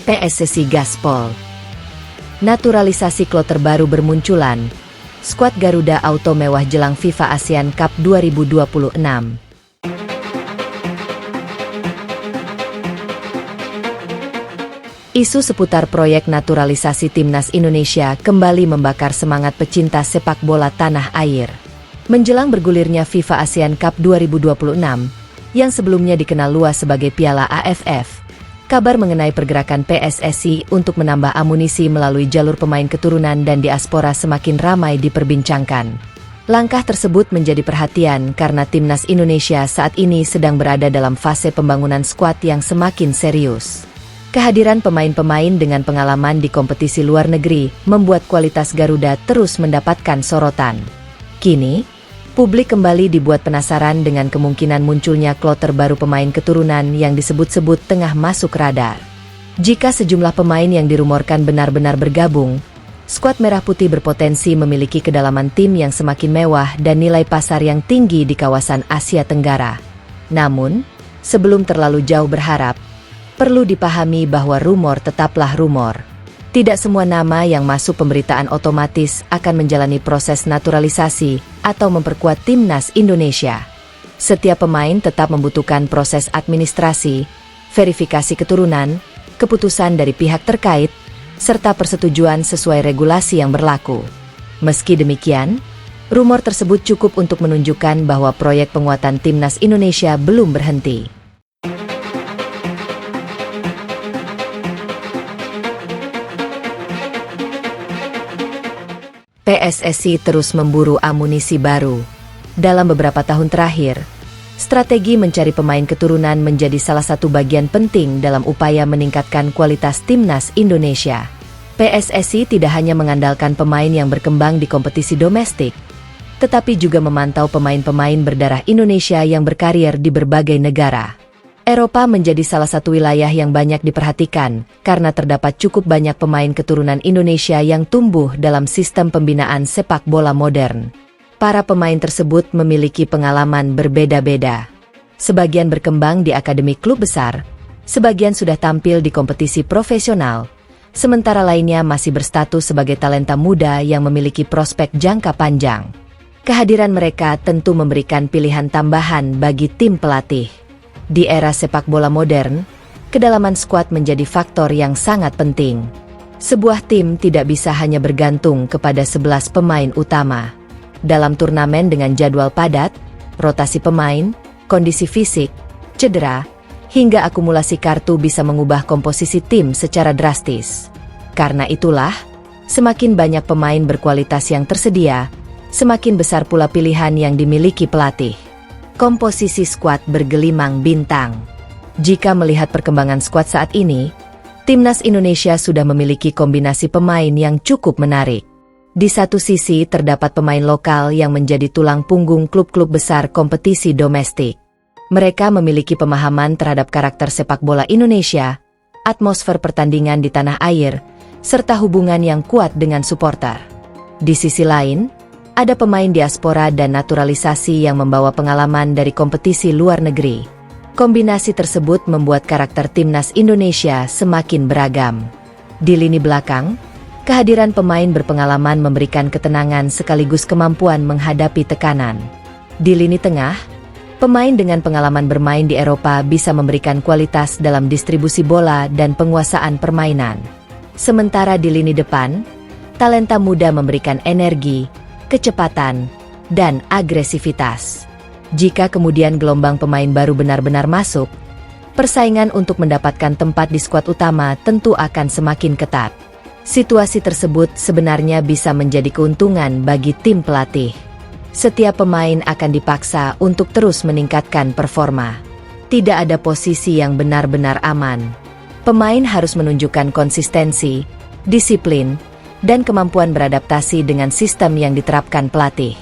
PSSI Gaspol. Naturalisasi kloter baru bermunculan. Skuad Garuda Auto mewah jelang FIFA Asian Cup 2026. Isu seputar proyek naturalisasi Timnas Indonesia kembali membakar semangat pecinta sepak bola tanah air. Menjelang bergulirnya FIFA Asian Cup 2026, yang sebelumnya dikenal luas sebagai Piala AFF, kabar mengenai pergerakan PSSI untuk menambah amunisi melalui jalur pemain keturunan dan diaspora semakin ramai diperbincangkan. Langkah tersebut menjadi perhatian karena Timnas Indonesia saat ini sedang berada dalam fase pembangunan skuad yang semakin serius. Kehadiran pemain-pemain dengan pengalaman di kompetisi luar negeri membuat kualitas Garuda terus mendapatkan sorotan. Kini, publik kembali dibuat penasaran dengan kemungkinan munculnya kloter baru pemain keturunan yang disebut-sebut tengah masuk radar. Jika sejumlah pemain yang dirumorkan benar-benar bergabung, skuad Merah Putih berpotensi memiliki kedalaman tim yang semakin mewah dan nilai pasar yang tinggi di kawasan Asia Tenggara. Namun, sebelum terlalu jauh berharap, perlu dipahami bahwa rumor tetaplah rumor. Tidak semua nama yang masuk pemberitaan otomatis akan menjalani proses naturalisasi atau memperkuat Timnas Indonesia. Setiap pemain tetap membutuhkan proses administrasi, verifikasi keturunan, keputusan dari pihak terkait, serta persetujuan sesuai regulasi yang berlaku. Meski demikian, rumor tersebut cukup untuk menunjukkan bahwa proyek penguatan Timnas Indonesia belum berhenti. PSSI terus memburu amunisi baru. Dalam beberapa tahun terakhir, strategi mencari pemain keturunan menjadi salah satu bagian penting dalam upaya meningkatkan kualitas Timnas Indonesia. PSSI tidak hanya mengandalkan pemain yang berkembang di kompetisi domestik, tetapi juga memantau pemain-pemain berdarah Indonesia yang berkarir di berbagai negara. Eropa menjadi salah satu wilayah yang banyak diperhatikan karena terdapat cukup banyak pemain keturunan Indonesia yang tumbuh dalam sistem pembinaan sepak bola modern. Para pemain tersebut memiliki pengalaman berbeda-beda. Sebagian berkembang di akademi klub besar, sebagian sudah tampil di kompetisi profesional, sementara lainnya masih berstatus sebagai talenta muda yang memiliki prospek jangka panjang. Kehadiran mereka tentu memberikan pilihan tambahan bagi tim pelatih. Di era sepak bola modern, kedalaman skuad menjadi faktor yang sangat penting. Sebuah tim tidak bisa hanya bergantung kepada 11 pemain utama. Dalam turnamen dengan jadwal padat, rotasi pemain, kondisi fisik, cedera, hingga akumulasi kartu bisa mengubah komposisi tim secara drastis. Karena itulah, semakin banyak pemain berkualitas yang tersedia, semakin besar pula pilihan yang dimiliki pelatih. Komposisi skuad bergelimang bintang. Jika melihat perkembangan skuad saat ini, Timnas Indonesia sudah memiliki kombinasi pemain yang cukup menarik. Di satu sisi terdapat pemain lokal yang menjadi tulang punggung klub-klub besar kompetisi domestik. Mereka memiliki pemahaman terhadap karakter sepak bola Indonesia, atmosfer pertandingan di tanah air, serta hubungan yang kuat dengan supporter. Di sisi lain, ada pemain diaspora dan naturalisasi yang membawa pengalaman dari kompetisi luar negeri. Kombinasi tersebut membuat karakter Timnas Indonesia semakin beragam. Di lini belakang, kehadiran pemain berpengalaman memberikan ketenangan sekaligus kemampuan menghadapi tekanan. Di lini tengah, pemain dengan pengalaman bermain di Eropa bisa memberikan kualitas dalam distribusi bola dan penguasaan permainan. Sementara di lini depan, talenta muda memberikan energi, kecepatan, dan agresivitas. Jika kemudian gelombang pemain baru benar-benar masuk, persaingan untuk mendapatkan tempat di skuad utama tentu akan semakin ketat. Situasi tersebut sebenarnya bisa menjadi keuntungan bagi tim pelatih. Setiap pemain akan dipaksa untuk terus meningkatkan performa. Tidak ada posisi yang benar-benar aman. Pemain harus menunjukkan konsistensi, disiplin, dan kemampuan beradaptasi dengan sistem yang diterapkan pelatih.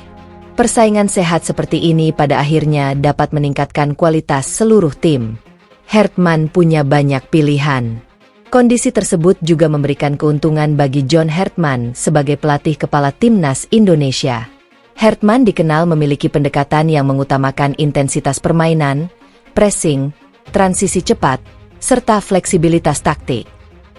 Persaingan sehat seperti ini pada akhirnya dapat meningkatkan kualitas seluruh tim. Hertman punya banyak pilihan. Kondisi tersebut juga memberikan keuntungan bagi John Hertman sebagai pelatih kepala Timnas Indonesia. Hertman dikenal memiliki pendekatan yang mengutamakan intensitas permainan, pressing, transisi cepat, serta fleksibilitas taktik.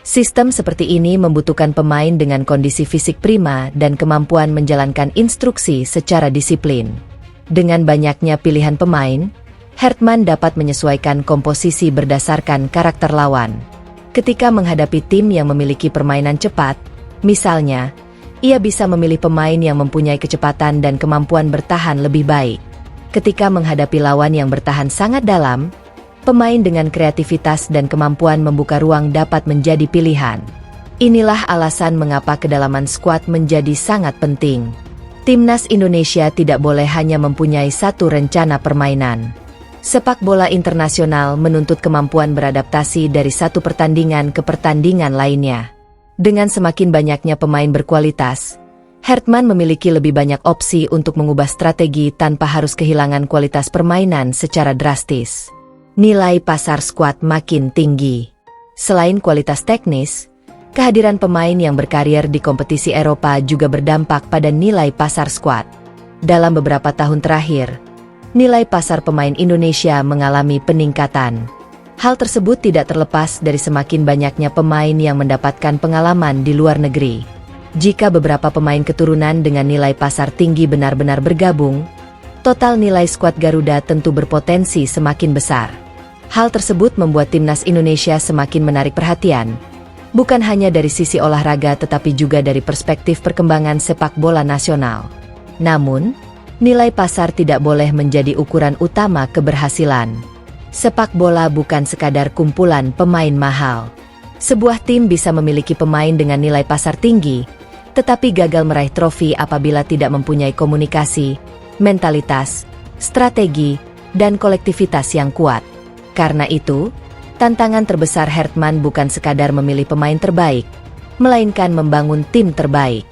Sistem seperti ini membutuhkan pemain dengan kondisi fisik prima dan kemampuan menjalankan instruksi secara disiplin. Dengan banyaknya pilihan pemain, Hartman dapat menyesuaikan komposisi berdasarkan karakter lawan. Ketika menghadapi tim yang memiliki permainan cepat, misalnya, ia bisa memilih pemain yang mempunyai kecepatan dan kemampuan bertahan lebih baik. Ketika menghadapi lawan yang bertahan sangat dalam, pemain dengan kreativitas dan kemampuan membuka ruang dapat menjadi pilihan. Inilah alasan mengapa kedalaman skuad menjadi sangat penting. Timnas Indonesia tidak boleh hanya mempunyai satu rencana permainan. Sepak bola internasional menuntut kemampuan beradaptasi dari satu pertandingan ke pertandingan lainnya. Dengan semakin banyaknya pemain berkualitas, Hartman memiliki lebih banyak opsi untuk mengubah strategi tanpa harus kehilangan kualitas permainan secara drastis. Nilai pasar skuad makin tinggi. Selain kualitas teknis, kehadiran pemain yang berkarir di kompetisi Eropa juga berdampak pada nilai pasar skuad. Dalam beberapa tahun terakhir, nilai pasar pemain Indonesia mengalami peningkatan. Hal tersebut tidak terlepas dari semakin banyaknya pemain yang mendapatkan pengalaman di luar negeri. Jika beberapa pemain keturunan dengan nilai pasar tinggi benar-benar bergabung, total nilai skuad Garuda tentu berpotensi semakin besar. Hal tersebut membuat timnas Indonesia semakin menarik perhatian, bukan hanya dari sisi olahraga tetapi juga dari perspektif perkembangan sepak bola nasional. Namun, nilai pasar tidak boleh menjadi ukuran utama keberhasilan. Sepak bola bukan sekadar kumpulan pemain mahal. Sebuah tim bisa memiliki pemain dengan nilai pasar tinggi, tetapi gagal meraih trofi apabila tidak mempunyai komunikasi, mentalitas, strategi, dan kolektivitas yang kuat. Karena itu, tantangan terbesar Hartman bukan sekadar memilih pemain terbaik, melainkan membangun tim terbaik.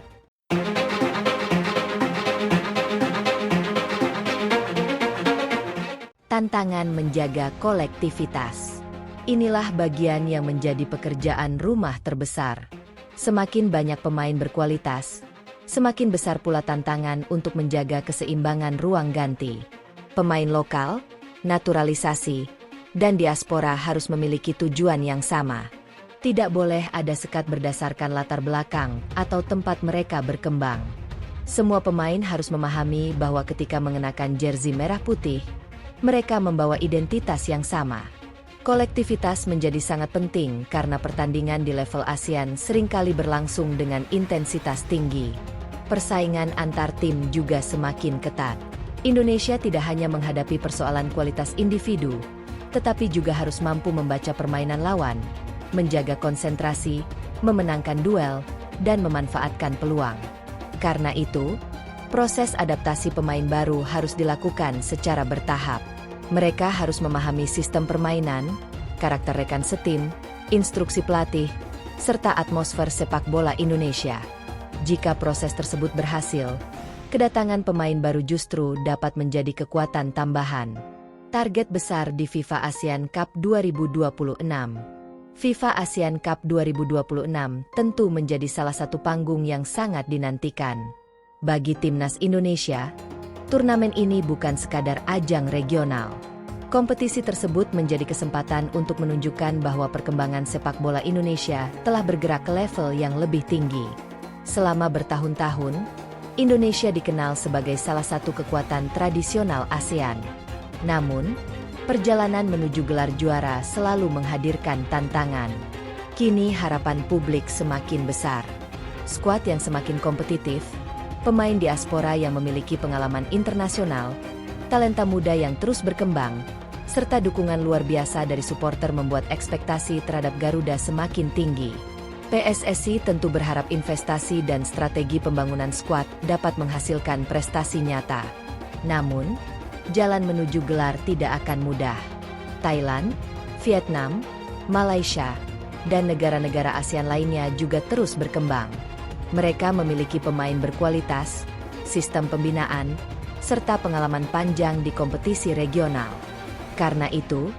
Tantangan menjaga kolektivitas. Inilah bagian yang menjadi pekerjaan rumah terbesar. Semakin banyak pemain berkualitas, semakin besar pula tantangan untuk menjaga keseimbangan ruang ganti. Pemain lokal, naturalisasi, dan diaspora harus memiliki tujuan yang sama. Tidak boleh ada sekat berdasarkan latar belakang atau tempat mereka berkembang. Semua pemain harus memahami bahwa ketika mengenakan jersey merah putih, mereka membawa identitas yang sama. Kolektivitas menjadi sangat penting karena pertandingan di level ASEAN seringkali berlangsung dengan intensitas tinggi. Persaingan antar tim juga semakin ketat. Indonesia tidak hanya menghadapi persoalan kualitas individu, tetapi juga harus mampu membaca permainan lawan, menjaga konsentrasi, memenangkan duel, dan memanfaatkan peluang. Karena itu, proses adaptasi pemain baru harus dilakukan secara bertahap. Mereka harus memahami sistem permainan, karakter rekan setim, instruksi pelatih, serta atmosfer sepak bola Indonesia. Jika proses tersebut berhasil, kedatangan pemain baru justru dapat menjadi kekuatan tambahan. Target besar di FIFA ASEAN Cup 2026. FIFA ASEAN Cup 2026 tentu menjadi salah satu panggung yang sangat dinantikan. Bagi timnas Indonesia, turnamen ini bukan sekadar ajang regional. Kompetisi tersebut menjadi kesempatan untuk menunjukkan bahwa perkembangan sepak bola Indonesia telah bergerak ke level yang lebih tinggi. Selama bertahun-tahun, Indonesia dikenal sebagai salah satu kekuatan tradisional ASEAN. Namun, perjalanan menuju gelar juara selalu menghadirkan tantangan. Kini harapan publik semakin besar. Skuad yang semakin kompetitif, pemain diaspora yang memiliki pengalaman internasional, talenta muda yang terus berkembang, serta dukungan luar biasa dari supporter membuat ekspektasi terhadap Garuda semakin tinggi. PSSI tentu berharap investasi dan strategi pembangunan skuad dapat menghasilkan prestasi nyata. Namun, jalan menuju gelar tidak akan mudah. Thailand, Vietnam, Malaysia, dan negara-negara ASEAN lainnya juga terus berkembang. Mereka memiliki pemain berkualitas, sistem pembinaan, serta pengalaman panjang di kompetisi regional. Karena itu,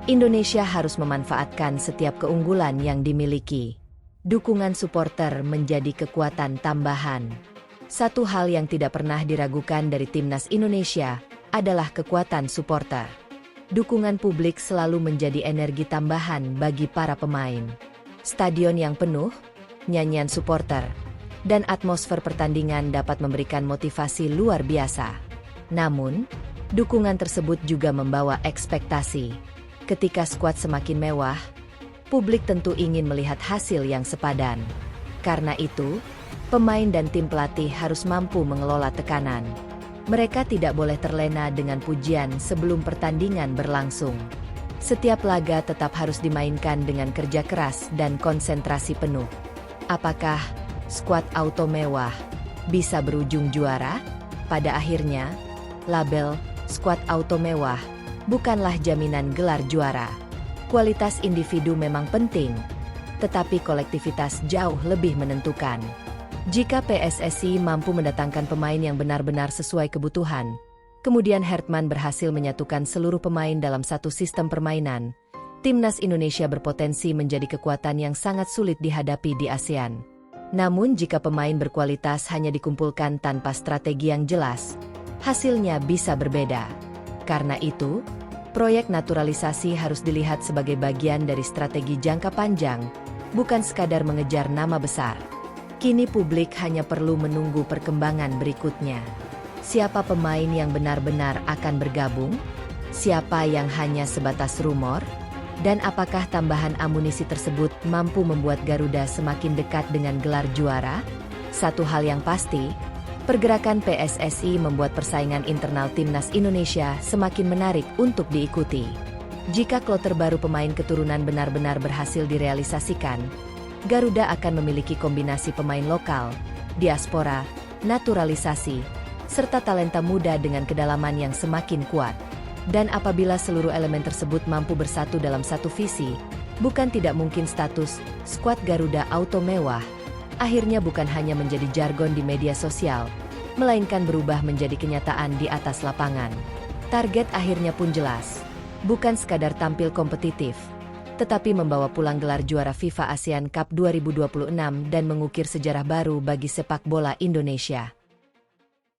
Indonesia harus memanfaatkan setiap keunggulan yang dimiliki. Dukungan supporter menjadi kekuatan tambahan. Satu hal yang tidak pernah diragukan dari timnas Indonesia adalah kekuatan supporter. Dukungan publik selalu menjadi energi tambahan bagi para pemain. Stadion yang penuh, nyanyian supporter, dan atmosfer pertandingan dapat memberikan motivasi luar biasa. Namun, dukungan tersebut juga membawa ekspektasi. Ketika skuad semakin mewah, publik tentu ingin melihat hasil yang sepadan. Karena itu, pemain dan tim pelatih harus mampu mengelola tekanan. Mereka tidak boleh terlena dengan pujian sebelum pertandingan berlangsung. Setiap laga tetap harus dimainkan dengan kerja keras dan konsentrasi penuh. Apakah skuad auto mewah bisa berujung juara? Pada akhirnya, label skuad auto mewah bukanlah jaminan gelar juara. Kualitas individu memang penting, tetapi kolektivitas jauh lebih menentukan. Jika PSSI mampu mendatangkan pemain yang benar-benar sesuai kebutuhan, kemudian Hertman berhasil menyatukan seluruh pemain dalam satu sistem permainan, timnas Indonesia berpotensi menjadi kekuatan yang sangat sulit dihadapi di ASEAN. Namun jika pemain berkualitas hanya dikumpulkan tanpa strategi yang jelas, hasilnya bisa berbeda. Karena itu, proyek naturalisasi harus dilihat sebagai bagian dari strategi jangka panjang, bukan sekadar mengejar nama besar. Kini publik hanya perlu menunggu perkembangan berikutnya. Siapa pemain yang benar-benar akan bergabung? Siapa yang hanya sebatas rumor? Dan apakah tambahan amunisi tersebut mampu membuat Garuda semakin dekat dengan gelar juara? Satu hal yang pasti, pergerakan PSSI membuat persaingan internal timnas Indonesia semakin menarik untuk diikuti. Jika kloter baru pemain keturunan benar-benar berhasil direalisasikan, Garuda akan memiliki kombinasi pemain lokal, diaspora, naturalisasi, serta talenta muda dengan kedalaman yang semakin kuat. Dan apabila seluruh elemen tersebut mampu bersatu dalam satu visi, bukan tidak mungkin status skuad Garuda auto mewah akhirnya bukan hanya menjadi jargon di media sosial, melainkan berubah menjadi kenyataan di atas lapangan. Target akhirnya pun jelas, bukan sekadar tampil kompetitif, tetapi membawa pulang gelar juara FIFA ASEAN Cup 2026 dan mengukir sejarah baru bagi sepak bola Indonesia.